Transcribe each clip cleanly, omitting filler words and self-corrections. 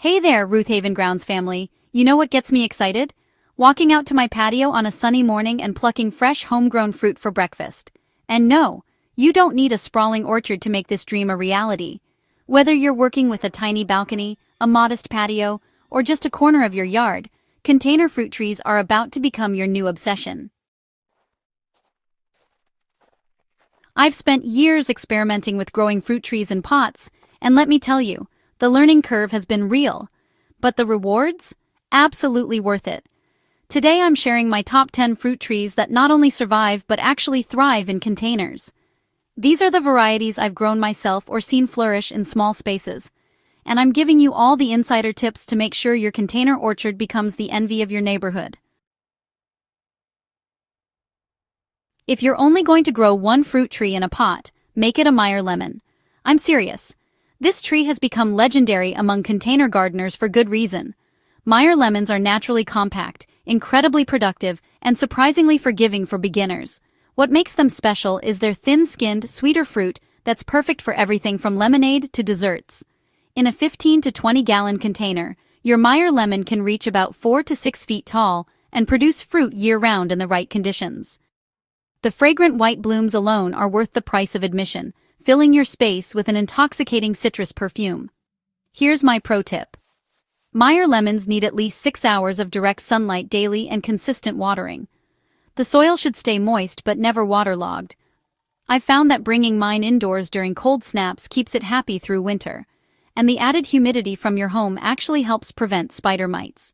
Hey there, Ruth Haven Grounds family. You know what gets me excited? Walking out to my patio on a sunny morning and plucking fresh homegrown fruit for breakfast. And no, you don't need a sprawling orchard to make this dream a reality. Whether you're working with a tiny balcony, a modest patio, or just a corner of your yard, container fruit trees are about to become your new obsession. I've spent years experimenting with growing fruit trees in pots, and let me tell you, the learning curve has been real. But the rewards? Absolutely worth it. Today I'm sharing my top 10 fruit trees that not only survive but actually thrive in containers. These are the varieties I've grown myself or seen flourish in small spaces. And I'm giving you all the insider tips to make sure your container orchard becomes the envy of your neighborhood. If you're only going to grow one fruit tree in a pot, make it a Meyer lemon. I'm serious. This tree has become legendary among container gardeners for good reason. Meyer lemons are naturally compact, incredibly productive, and surprisingly forgiving for beginners. What makes them special is their thin-skinned, sweeter fruit that's perfect for everything from lemonade to desserts. In a 15 to 20-gallon container, your Meyer lemon can reach about 4 to 6 feet tall and produce fruit year-round in the right conditions. The fragrant white blooms alone are worth the price of admission, filling your space with an intoxicating citrus perfume. Here's my pro tip. Meyer lemons need at least 6 hours of direct sunlight daily and consistent watering. The soil should stay moist but never waterlogged. I've found that bringing mine indoors during cold snaps keeps it happy through winter, and the added humidity from your home actually helps prevent spider mites.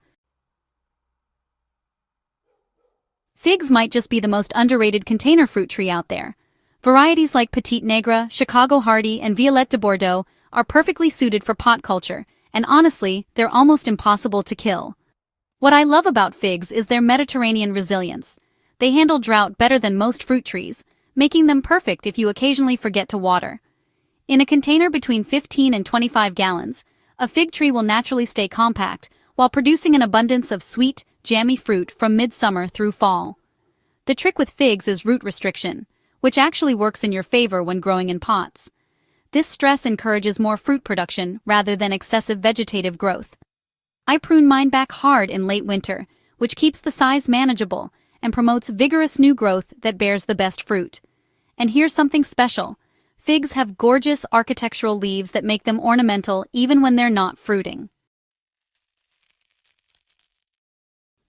Figs might just be the most underrated container fruit tree out there. Varieties like Petite Negre, Chicago Hardy, and Violette de Bordeaux are perfectly suited for pot culture, and honestly, they're almost impossible to kill. What I love about figs is their Mediterranean resilience. They handle drought better than most fruit trees, making them perfect if you occasionally forget to water. In a container between 15 and 25 gallons, a fig tree will naturally stay compact, while producing an abundance of sweet, jammy fruit from midsummer through fall. The trick with figs is root restriction, which actually works in your favor when growing in pots. This stress encourages more fruit production rather than excessive vegetative growth. I prune mine back hard in late winter, which keeps the size manageable and promotes vigorous new growth that bears the best fruit. And here's something special. Figs have gorgeous architectural leaves that make them ornamental even when they're not fruiting.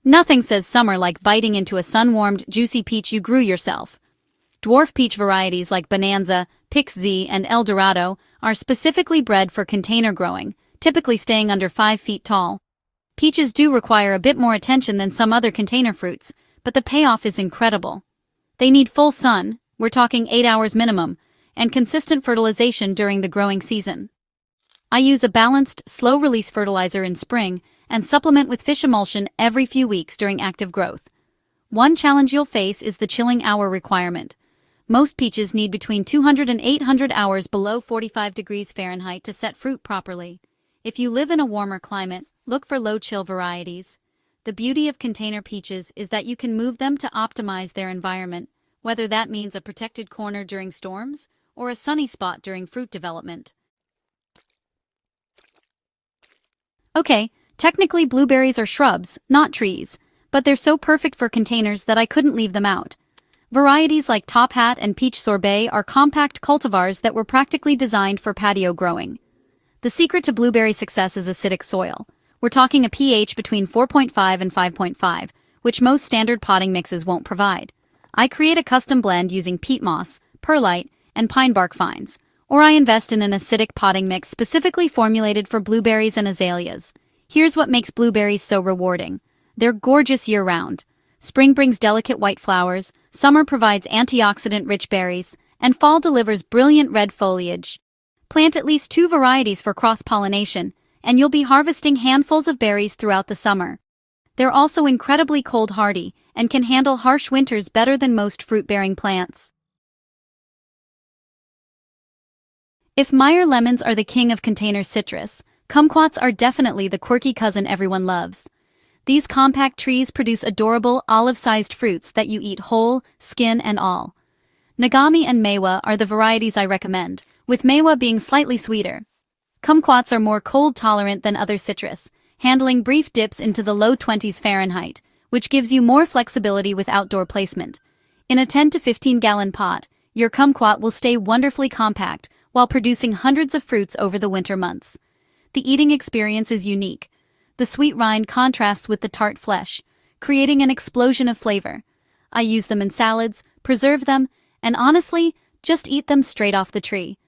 Nothing says summer like biting into a sun-warmed, juicy peach you grew yourself. Dwarf peach varieties like Bonanza, Pix Z, and El Dorado are specifically bred for container growing, typically staying under 5 feet tall. Peaches do require a bit more attention than some other container fruits, but the payoff is incredible. They need full sun, we're talking 8 hours minimum, and consistent fertilization during the growing season. I use a balanced, slow-release fertilizer in spring and supplement with fish emulsion every few weeks during active growth. One challenge you'll face is the chilling hour requirement. Most peaches need between 200 and 800 hours below 45 degrees Fahrenheit to set fruit properly. If you live in a warmer climate, look for low-chill varieties. The beauty of container peaches is that you can move them to optimize their environment, whether that means a protected corner during storms or a sunny spot during fruit development. Okay, technically blueberries are shrubs, not trees, but they're so perfect for containers that I couldn't leave them out. Varieties like Top Hat and Peach Sorbet are compact cultivars that were practically designed for patio growing. The secret to blueberry success is acidic soil. We're talking a pH between 4.5 and 5.5, which most standard potting mixes won't provide. I create a custom blend using peat moss, perlite, and pine bark fines, or I invest in an acidic potting mix specifically formulated for blueberries and azaleas. Here's what makes blueberries so rewarding. They're gorgeous year-round. Spring brings delicate white flowers, summer provides antioxidant-rich berries, and fall delivers brilliant red foliage. Plant at least 2 varieties for cross-pollination, and you'll be harvesting handfuls of berries throughout the summer. They're also incredibly cold-hardy and can handle harsh winters better than most fruit-bearing plants. If Meyer lemons are the king of container citrus, kumquats are definitely the quirky cousin everyone loves. These compact trees produce adorable, olive-sized fruits that you eat whole, skin and all. Nagami and Meiwa are the varieties I recommend, with Meiwa being slightly sweeter. Kumquats are more cold-tolerant than other citrus, handling brief dips into the low 20s Fahrenheit, which gives you more flexibility with outdoor placement. In a 10 to 15-gallon pot, your kumquat will stay wonderfully compact while producing hundreds of fruits over the winter months. The eating experience is unique. The sweet rind contrasts with the tart flesh, creating an explosion of flavor. I use them in salads, preserve them, and honestly, just eat them straight off the tree.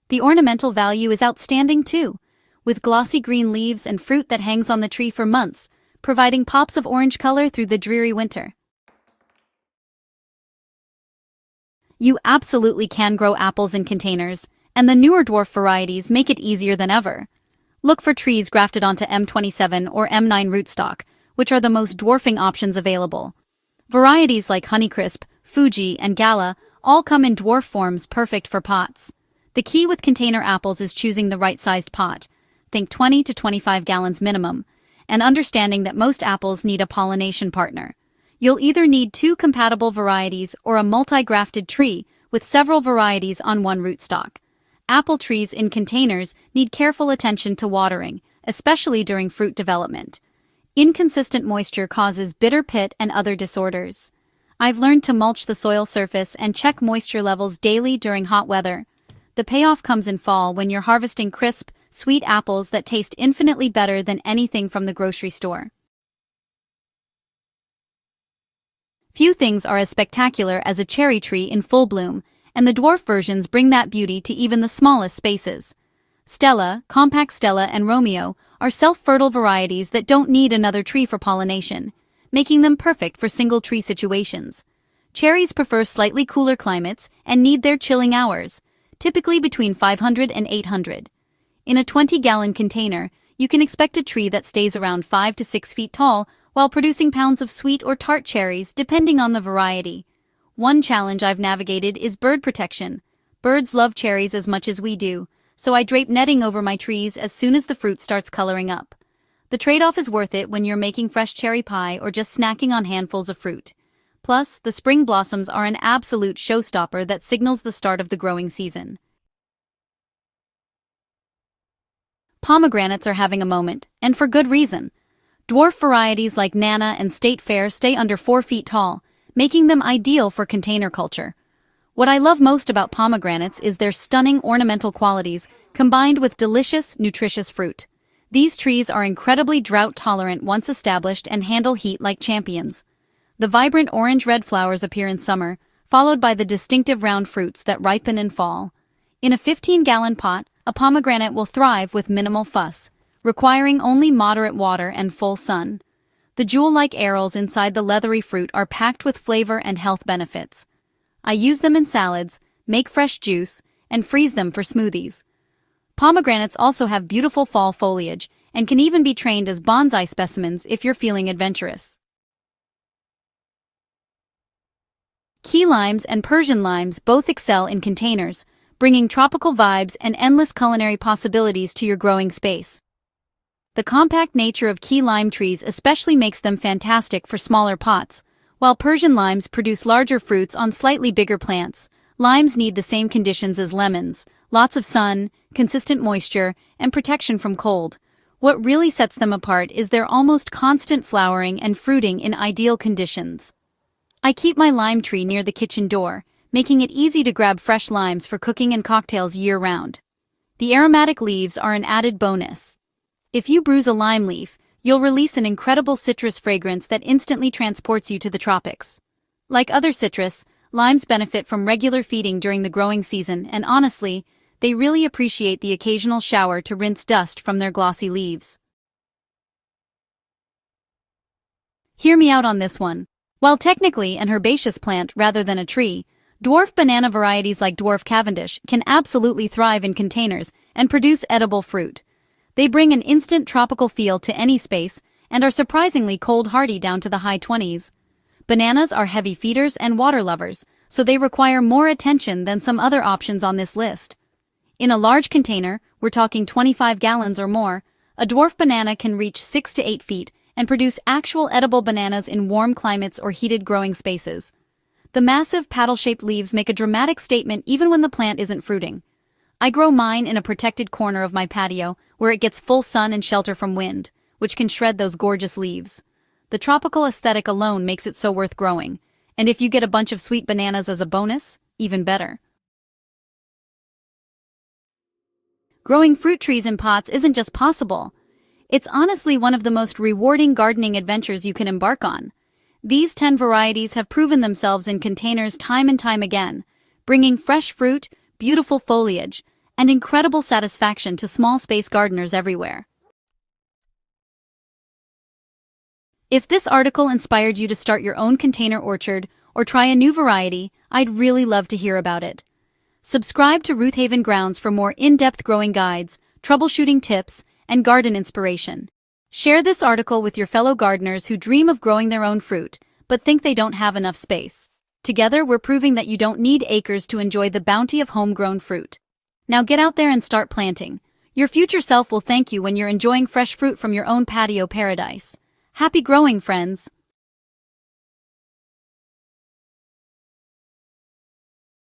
The ornamental value is outstanding too, with glossy green leaves and fruit that hangs on the tree for months, providing pops of orange color through the dreary winter. You absolutely can grow apples in containers, and the newer dwarf varieties make it easier than ever. Look for trees grafted onto M27 or M9 rootstock, which are the most dwarfing options available. Varieties like Honeycrisp, Fuji, and Gala all come in dwarf forms perfect for pots. The key with container apples is choosing the right-sized pot, think 20 to 25 gallons minimum, and understanding that most apples need a pollination partner. You'll either need two compatible varieties or a multi-grafted tree with several varieties on one rootstock. Apple trees in containers need careful attention to watering, especially during fruit development. Inconsistent moisture causes bitter pit and other disorders. I've learned to mulch the soil surface and check moisture levels daily during hot weather. The payoff comes in fall when you're harvesting crisp, sweet apples that taste infinitely better than anything from the grocery store. Few things are as spectacular as a cherry tree in full bloom, and the dwarf versions bring that beauty to even the smallest spaces. Stella, Compact Stella, and Romeo are self-fertile varieties that don't need another tree for pollination, making them perfect for single-tree situations. Cherries prefer slightly cooler climates and need their chilling hours, typically between 500 and 800. In a 20-gallon container, you can expect a tree that stays around 5 to 6 feet tall while producing pounds of sweet or tart cherries depending on the variety. One challenge I've navigated is bird protection. Birds love cherries as much as we do, so I drape netting over my trees as soon as the fruit starts coloring up. The trade-off is worth it when you're making fresh cherry pie or just snacking on handfuls of fruit. Plus, the spring blossoms are an absolute showstopper that signals the start of the growing season. Pomegranates are having a moment, and for good reason. Dwarf varieties like Nana and State Fair stay under 4 feet tall, making them ideal for container culture. What I love most about pomegranates is their stunning ornamental qualities combined with delicious, nutritious fruit. These trees are incredibly drought-tolerant once established and handle heat like champions. The vibrant orange-red flowers appear in summer, followed by the distinctive round fruits that ripen in fall. In a 15-gallon pot, a pomegranate will thrive with minimal fuss, requiring only moderate water and full sun. The jewel-like arils inside the leathery fruit are packed with flavor and health benefits. I use them in salads, make fresh juice, and freeze them for smoothies. Pomegranates also have beautiful fall foliage and can even be trained as bonsai specimens if you're feeling adventurous. Key limes and Persian limes both excel in containers, bringing tropical vibes and endless culinary possibilities to your growing space. The compact nature of key lime trees especially makes them fantastic for smaller pots. While Persian limes produce larger fruits on slightly bigger plants, limes need the same conditions as lemons: lots of sun, consistent moisture, and protection from cold. What really sets them apart is their almost constant flowering and fruiting in ideal conditions. I keep my lime tree near the kitchen door, making it easy to grab fresh limes for cooking and cocktails year-round. The aromatic leaves are an added bonus. If you bruise a lime leaf, you'll release an incredible citrus fragrance that instantly transports you to the tropics. Like other citrus, limes benefit from regular feeding during the growing season, and honestly, they really appreciate the occasional shower to rinse dust from their glossy leaves. Hear me out on this one. While technically an herbaceous plant rather than a tree, dwarf banana varieties like dwarf Cavendish can absolutely thrive in containers and produce edible fruit. They bring an instant tropical feel to any space and are surprisingly cold-hardy down to the high 20s. Bananas are heavy feeders and water lovers, so they require more attention than some other options on this list. In a large container, we're talking 25 gallons or more, a dwarf banana can reach 6 to 8 feet and produce actual edible bananas in warm climates or heated growing spaces. The massive paddle-shaped leaves make a dramatic statement even when the plant isn't fruiting. I grow mine in a protected corner of my patio where it gets full sun and shelter from wind, which can shred those gorgeous leaves. The tropical aesthetic alone makes it so worth growing, and if you get a bunch of sweet bananas as a bonus, even better. Growing fruit trees in pots isn't just possible. It's honestly one of the most rewarding gardening adventures you can embark on. These 10 varieties have proven themselves in containers time and time again, bringing fresh fruit, beautiful foliage, and incredible satisfaction to small space gardeners everywhere. If this article inspired you to start your own container orchard or try a new variety, I'd really love to hear about it. Subscribe to Ruth Haven Grounds for more in-depth growing guides, troubleshooting tips, and garden inspiration. Share this article with your fellow gardeners who dream of growing their own fruit, but think they don't have enough space. Together, we're proving that you don't need acres to enjoy the bounty of homegrown fruit. Now get out there and start planting. Your future self will thank you when you're enjoying fresh fruit from your own patio paradise. Happy growing, friends!